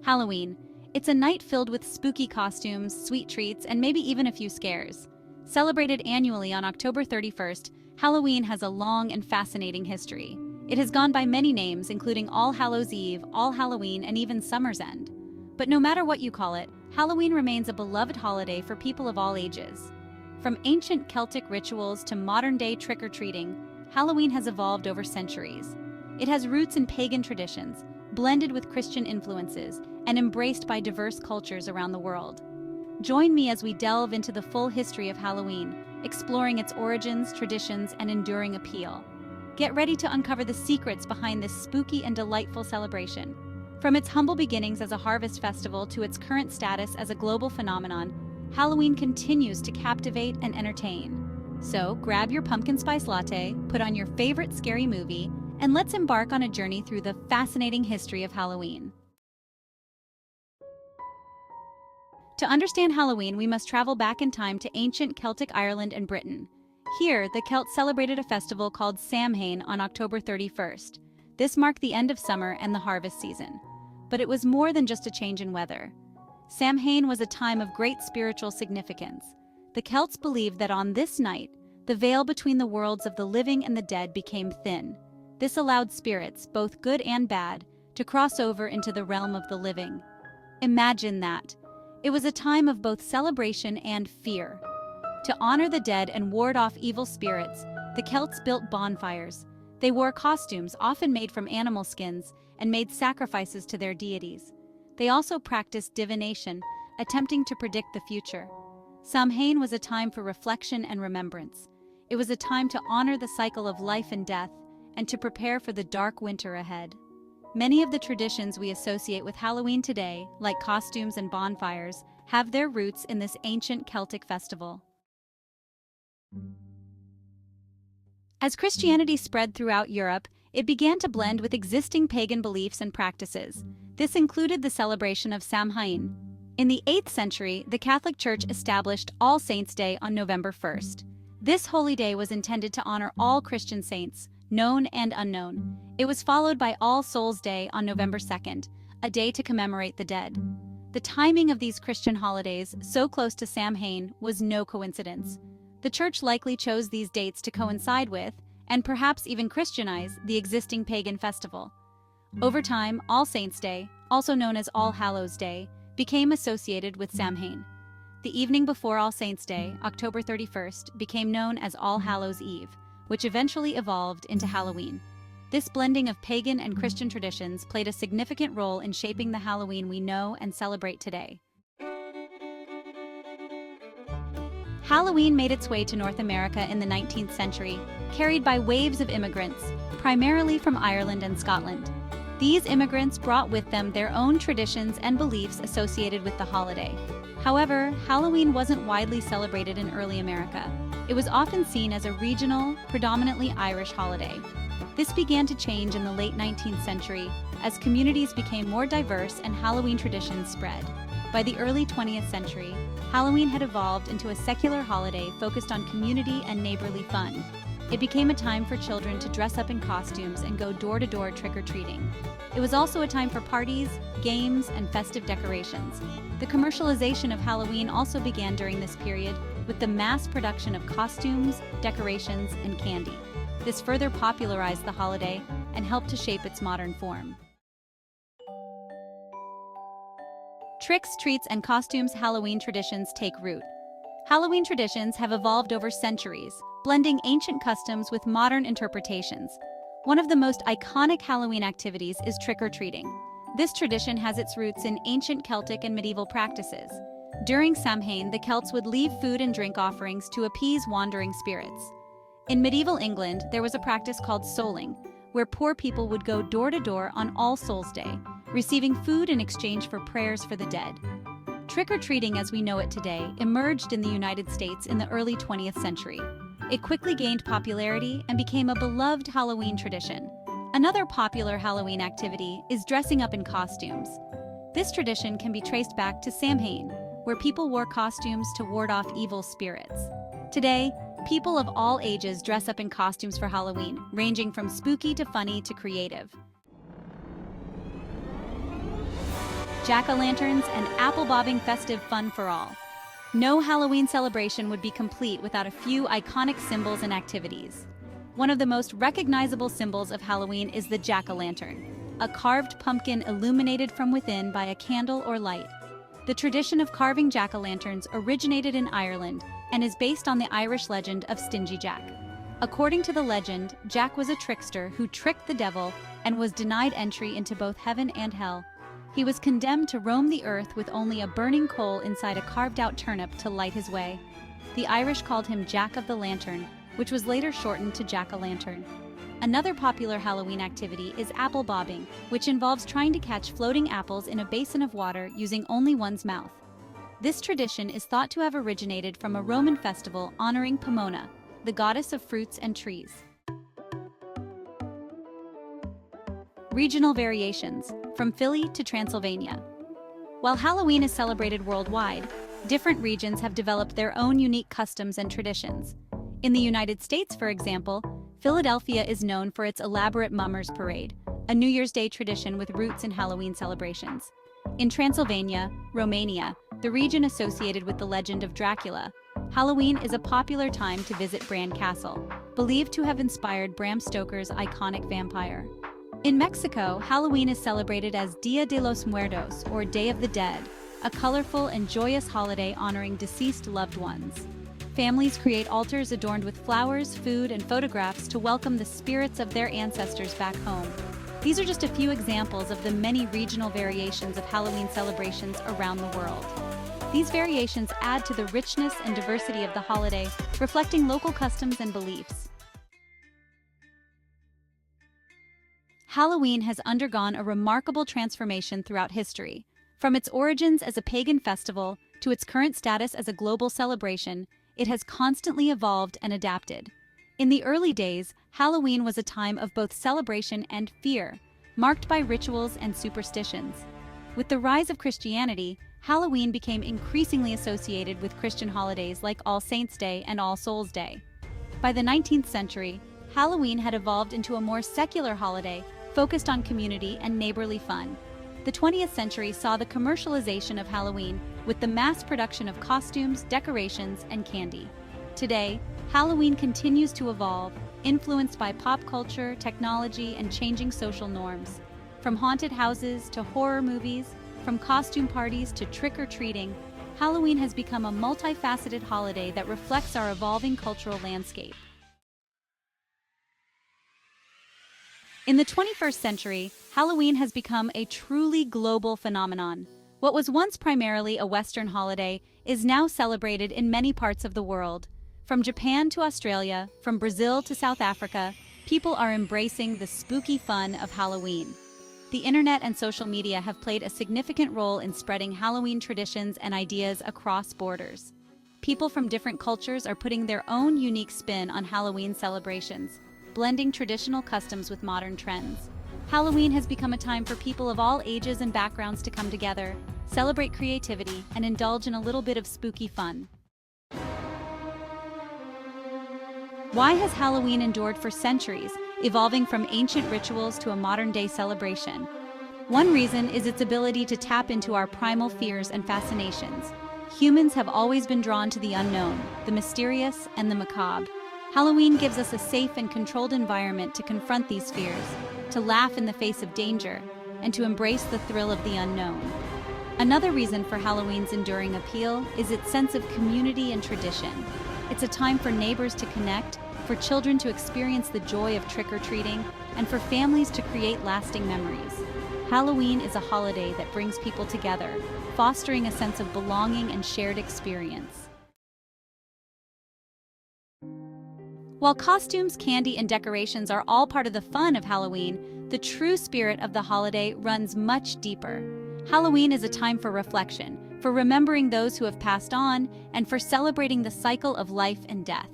Halloween. It's a night filled with spooky costumes, sweet treats, and maybe even a few scares. Celebrated annually on October 31st, Halloween has a long and fascinating history. It has gone by many names, including All Hallows Eve, All Halloween, and even Summer's End. But no matter what you call it, Halloween remains a beloved holiday for people of all ages. From ancient Celtic rituals to modern-day trick-or-treating, Halloween has evolved over centuries. It has roots in pagan traditions, blended with Christian influences, and embraced by diverse cultures around the world. Join me as we delve into the full history of Halloween, exploring its origins, traditions, and enduring appeal. Get ready to uncover the secrets behind this spooky and delightful celebration. From its humble beginnings as a harvest festival to its current status as a global phenomenon, Halloween continues to captivate and entertain. So, grab your pumpkin spice latte, put on your favorite scary movie, and let's embark on a journey through the fascinating history of Halloween. To understand Halloween, we must travel back in time to ancient Celtic Ireland and Britain. Here, the Celts celebrated a festival called Samhain on October 31st. This marked the end of summer and the harvest season. But it was more than just a change in weather. Samhain was a time of great spiritual significance. The Celts believed that on this night, the veil between the worlds of the living and the dead became thin. This allowed spirits, both good and bad, to cross over into the realm of the living. Imagine that. It was a time of both celebration and fear. To honor the dead and ward off evil spirits, the Celts built bonfires. They wore costumes, often made from animal skins, and made sacrifices to their deities. They also practiced divination, attempting to predict the future. Samhain was a time for reflection and remembrance. It was a time to honor the cycle of life and death, and to prepare for the dark winter ahead. Many of the traditions we associate with Halloween today, like costumes and bonfires, have their roots in this ancient Celtic festival. As Christianity spread throughout Europe, it began to blend with existing pagan beliefs and practices. This included the celebration of Samhain. In the 8th century, the Catholic Church established All Saints' Day on November 1st. This holy day was intended to honor all Christian saints, known and unknown. It was followed by All Souls' Day on November 2nd, a day to commemorate the dead. The timing of these Christian holidays, so close to Samhain, was no coincidence. The Church likely chose these dates to coincide with, and perhaps even Christianize, the existing pagan festival. Over time, All Saints' Day, also known as All Hallows' Day, became associated with Samhain. The evening before All Saints' Day, October 31st, became known as All Hallows' Eve, which eventually evolved into Halloween. This blending of pagan and Christian traditions played a significant role in shaping the Halloween we know and celebrate today. Halloween made its way to North America in the 19th century, carried by waves of immigrants, primarily from Ireland and Scotland. These immigrants brought with them their own traditions and beliefs associated with the holiday. However, Halloween wasn't widely celebrated in early America. It was often seen as a regional, predominantly Irish holiday. This began to change in the late 19th century as communities became more diverse and Halloween traditions spread. By the early 20th century, Halloween had evolved into a secular holiday focused on community and neighborly fun. It became a time for children to dress up in costumes and go door-to-door trick-or-treating. It was also a time for parties, games, and festive decorations. The commercialization of Halloween also began during this period with the mass production of costumes, decorations, and candy. This further popularized the holiday and helped to shape its modern form. Tricks, treats, and costumes Halloween traditions take root. Halloween traditions have evolved over centuries, blending ancient customs with modern interpretations. One of the most iconic Halloween activities is trick-or-treating. This tradition has its roots in ancient Celtic and medieval practices. During Samhain, the Celts would leave food and drink offerings to appease wandering spirits. In medieval England, there was a practice called souling, where poor people would go door to door on All Souls' Day, receiving food in exchange for prayers for the dead. Trick-or-treating as we know it today emerged in the United States in the early 20th century. It quickly gained popularity and became a beloved Halloween tradition. Another popular Halloween activity is dressing up in costumes. This tradition can be traced back to Samhain, where people wore costumes to ward off evil spirits. Today, people of all ages dress up in costumes for Halloween, ranging from spooky to funny to creative. jack-o'-lanterns, and apple-bobbing festive fun for all. No Halloween celebration would be complete without a few iconic symbols and activities. One of the most recognizable symbols of Halloween is the jack-o'-lantern, a carved pumpkin illuminated from within by a candle or light. The tradition of carving jack-o'-lanterns originated in Ireland and is based on the Irish legend of Stingy Jack. According to the legend, Jack was a trickster who tricked the devil and was denied entry into both heaven and hell. He was condemned to roam the earth with only a burning coal inside a carved-out turnip to light his way. The Irish called him Jack of the Lantern, which was later shortened to jack-o'-lantern. Another popular Halloween activity is apple bobbing, which involves trying to catch floating apples in a basin of water using only one's mouth. This tradition is thought to have originated from a Roman festival honoring Pomona, the goddess of fruits and trees. Regional variations, from Philly to Transylvania. While Halloween is celebrated worldwide, different regions have developed their own unique customs and traditions. In the United States, for example, Philadelphia is known for its elaborate Mummers Parade, a New Year's Day tradition with roots in Halloween celebrations. In Transylvania, Romania, the region associated with the legend of Dracula, Halloween is a popular time to visit Bran Castle, believed to have inspired Bram Stoker's iconic vampire. In Mexico, Halloween is celebrated as Dia de los Muertos, or Day of the Dead, a colorful and joyous holiday honoring deceased loved ones. Families create altars adorned with flowers, food, and photographs to welcome the spirits of their ancestors back home. These are just a few examples of the many regional variations of Halloween celebrations around the world. These variations add to the richness and diversity of the holiday, reflecting local customs and beliefs. Halloween has undergone a remarkable transformation throughout history. From its origins as a pagan festival to its current status as a global celebration, it has constantly evolved and adapted. In the early days, Halloween was a time of both celebration and fear, marked by rituals and superstitions. With the rise of Christianity, Halloween became increasingly associated with Christian holidays like All Saints' Day and All Souls' Day. By the 19th century, Halloween had evolved into a more secular holiday focused on community and neighborly fun. The 20th century saw the commercialization of Halloween with the mass production of costumes, decorations, and candy. Today, Halloween continues to evolve, influenced by pop culture, technology, and changing social norms. From haunted houses to horror movies, from costume parties to trick-or-treating, Halloween has become a multifaceted holiday that reflects our evolving cultural landscape. In the 21st century, Halloween has become a truly global phenomenon. What was once primarily a Western holiday is now celebrated in many parts of the world. From Japan to Australia, from Brazil to South Africa, people are embracing the spooky fun of Halloween. The internet and social media have played a significant role in spreading Halloween traditions and ideas across borders. People from different cultures are putting their own unique spin on Halloween celebrations, blending traditional customs with modern trends. Halloween has become a time for people of all ages and backgrounds to come together, celebrate creativity, and indulge in a little bit of spooky fun. Why has Halloween endured for centuries, evolving from ancient rituals to a modern-day celebration? One reason is its ability to tap into our primal fears and fascinations. Humans have always been drawn to the unknown, the mysterious, and the macabre. Halloween gives us a safe and controlled environment to confront these fears, to laugh in the face of danger, and to embrace the thrill of the unknown. Another reason for Halloween's enduring appeal is its sense of community and tradition. It's a time for neighbors to connect, for children to experience the joy of trick-or-treating, and for families to create lasting memories. Halloween is a holiday that brings people together, fostering a sense of belonging and shared experience. While costumes, candy, and decorations are all part of the fun of Halloween, the true spirit of the holiday runs much deeper. Halloween is a time for reflection, for remembering those who have passed on, and for celebrating the cycle of life and death.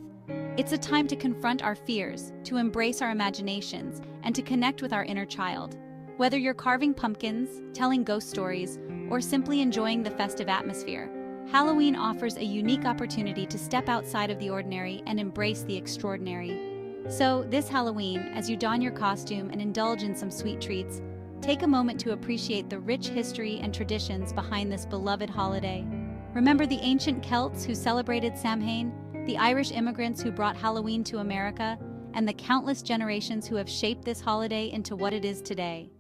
It's a time to confront our fears, to embrace our imaginations, and to connect with our inner child. Whether you're carving pumpkins, telling ghost stories, or simply enjoying the festive atmosphere, Halloween offers a unique opportunity to step outside of the ordinary and embrace the extraordinary. So, this Halloween, as you don your costume and indulge in some sweet treats, Take a moment to appreciate the rich history and traditions behind this beloved holiday. Remember the ancient Celts who celebrated Samhain, the Irish immigrants who brought Halloween to America, and the countless generations who have shaped this holiday into what it is today.